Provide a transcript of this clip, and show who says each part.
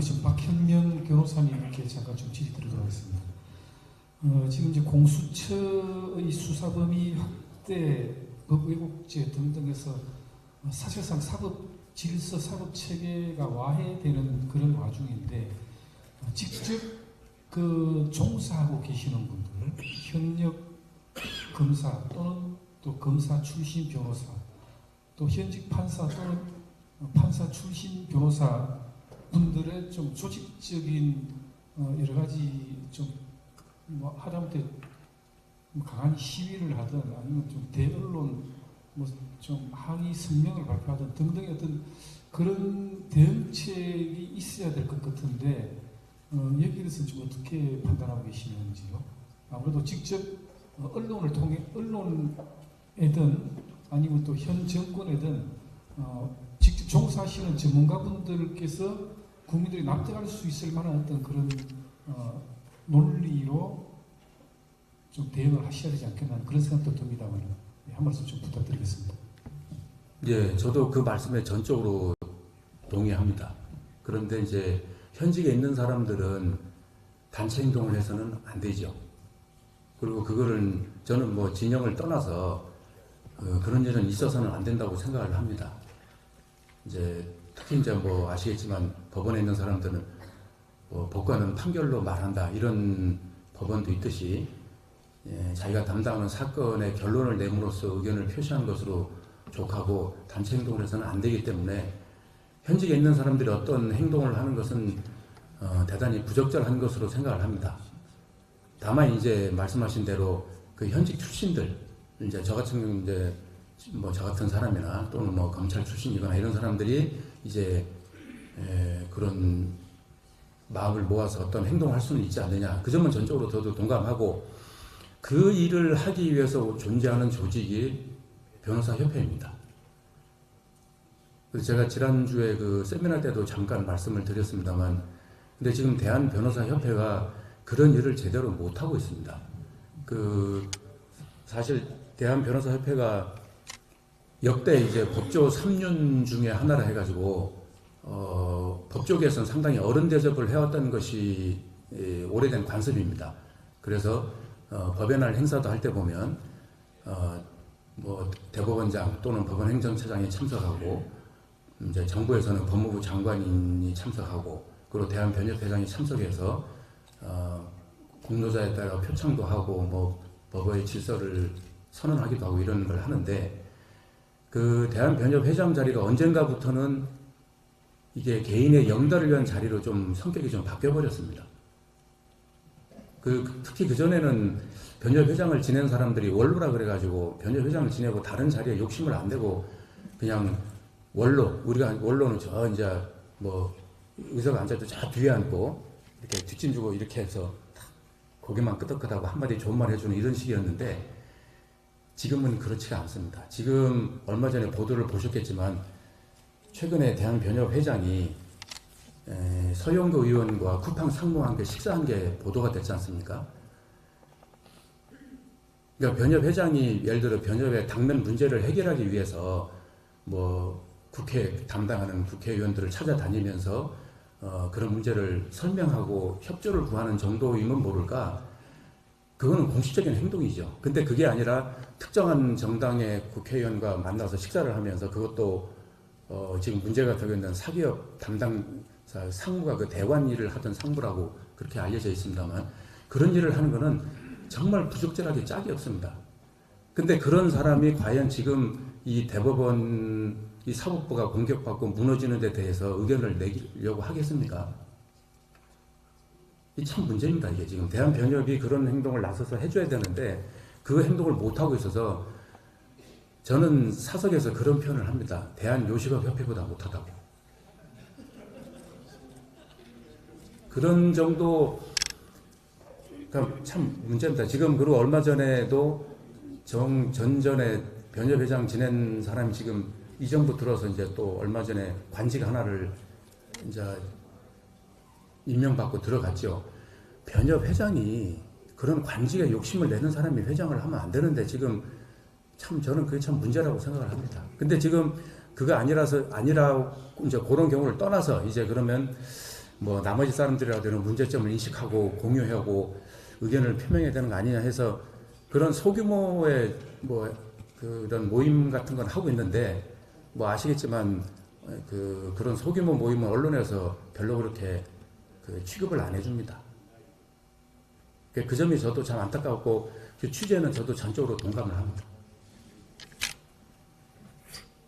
Speaker 1: 지금 박현명 변호사님께 잠깐 좀 질의 드리도록 하겠습니다. 지금 이제 공수처의 수사 범위 확대, 법 왜곡죄 등등에서 사실상 사법 질서, 사법 체계가 와해되는 그런 와중인데 직접 그 종사하고 계시는 분들, 현역 검사 또는 또 검사 출신 변호사, 또 현직 판사 또는 판사 출신 변호사 분들의 좀 조직적인 여러 가지 좀 뭐 하다못해 강한 시위를 하든 아니면 좀 대언론 뭐 좀 항의 성명을 발표하든 등등의 어떤 그런 대응책이 있어야 될 것 같은데 여기에 대해서 좀 어떻게 판단하고 계시는지요? 아무래도 직접 언론을 통해 언론에든 아니면 또 현 정권에든 직접 종사하시는 전문가분들께서 국민들이 납득할 수 있을 만한 어떤 그런 논리로 좀 대응을 하셔야 되지 않겠나 그런 생각도 듭니다만 한 말씀 좀 부탁드리겠습니다.
Speaker 2: 예, 저도 그 말씀에 전적으로 동의합니다. 그런데 이제 현직에 있는 사람들은 단체 행동을 해서는 안 되죠. 그리고 그거를 저는 뭐 진영을 떠나서 그런 일은 있어서는 안 된다고 생각을 합니다. 이제 특히 이제 뭐 아시겠지만 법원에 있는 사람들은 뭐 법관은 판결로 말한다 이런 법원도 있듯이 자기가 담당하는 사건의 결론을 내므로써 의견을 표시한 것으로 족하고 단체 행동을 해서는 안 되기 때문에 현직에 있는 사람들이 어떤 행동을 하는 것은 대단히 부적절한 것으로 생각을 합니다. 다만 이제 말씀하신 대로 그 현직 출신들 이제 저 같은 경우 이제 뭐 저 같은 사람이나 또는 뭐 검찰 출신이거나 이런 사람들이 이제 그런 마음을 모아서 어떤 행동을 할 수는 있지 않느냐. 그 점은 전적으로 저도 동감하고 그 일을 하기 위해서 존재하는 조직이 변호사협회입니다. 그래서 제가 지난주에 그 세미나 때도 잠깐 말씀을 드렸습니다만 근데 지금 대한변호사협회가 그런 일을 제대로 못하고 있습니다. 사실 대한변호사협회가 역대 이제 법조 3륜 중에 하나를 해가지고 법조계에서는 상당히 어른 대접을 해왔던 것이 오래된 관습입니다. 그래서 법의 날 행사도 할 때 보면 뭐 대법원장 또는 법원행정처장이 참석하고 이제 정부에서는 법무부 장관이 참석하고 그리고 대한변협회장이 참석해서 공로자에 따라 표창도 하고 뭐 법의 질서를 선언하기도 하고 이런 걸 하는데 그 대한변협회장 자리가 언젠가부터는 이게 개인의 영달을 위한 자리로 좀 성격이 좀 바뀌어버렸습니다. 특히 그전에는 변협회장을 지낸 사람들이 원로라 그래가지고 변협회장을 지내고 다른 자리에 욕심을 안 내고 그냥 우리가 원로는 저 이제 뭐 의사가 앉아도 저 뒤에 앉고 이렇게 뒷짐 주고 이렇게 해서 고개만 끄덕끄덕하고 한마디 좋은 말 해주는 이런 식이었는데 지금은 그렇지가 않습니다. 지금 얼마 전에 보도를 보셨겠지만 최근에 대한변협회장이 서영교 의원과 쿠팡 상무와 함께 식사한 게 보도가 됐지 않습니까? 그러니까 변협회장이 예를 들어 변협의 당면 문제를 해결하기 위해서 뭐 국회 담당하는 국회의원들을 찾아다니면서 그런 문제를 설명하고 협조를 구하는 정도이면 모를까? 그거는 공식적인 행동이죠. 근데 그게 아니라 특정한 정당의 국회의원과 만나서 식사를 하면서 그것도 지금 문제가 되고 있는 사기업 담당사 상무가 그 대관 일을 하던 상무라고 그렇게 알려져 있습니다만 그런 일을 하는 거는 정말 부적절하게 짝이 없습니다. 근데 그런 사람이 과연 지금 이 대법원 이 사법부가 공격받고 무너지는 데 대해서 의견을 내려고 하겠습니까? 이 참 문제입니다. 이게 지금 대한변협이 그런 행동을 나서서 해줘야 되는데 그 행동을 못하고 있어서 저는 사석에서 그런 표현을 합니다. 대한요식업협회보다 못하다고. 그런 정도 그러니까 참 문제입니다. 지금 그리고 얼마 전에도 전전에 변협회장 지낸 사람이 지금 이 정부 들어서 이제 또 얼마 전에 관직 하나를 이제 임명받고 들어갔죠. 변협회장이 그런 관직에 욕심을 내는 사람이 회장을 하면 안 되는데 지금 참 저는 그게 참 문제라고 생각을 합니다. 근데 지금 그거 아니라 이제 그런 경우를 떠나서 이제 그러면 뭐 나머지 사람들이라도는 문제점을 인식하고 공유하고 의견을 표명해야 되는 거 아니냐 해서 그런 소규모의 뭐 그런 모임 같은 건 하고 있는데 뭐 아시겠지만 그런 소규모 모임은 언론에서 별로 그렇게 그 취급을 안 해줍니다. 그 점이 저도 참 안타깝고 그 취재는 저도 전적으로 동감을 합니다.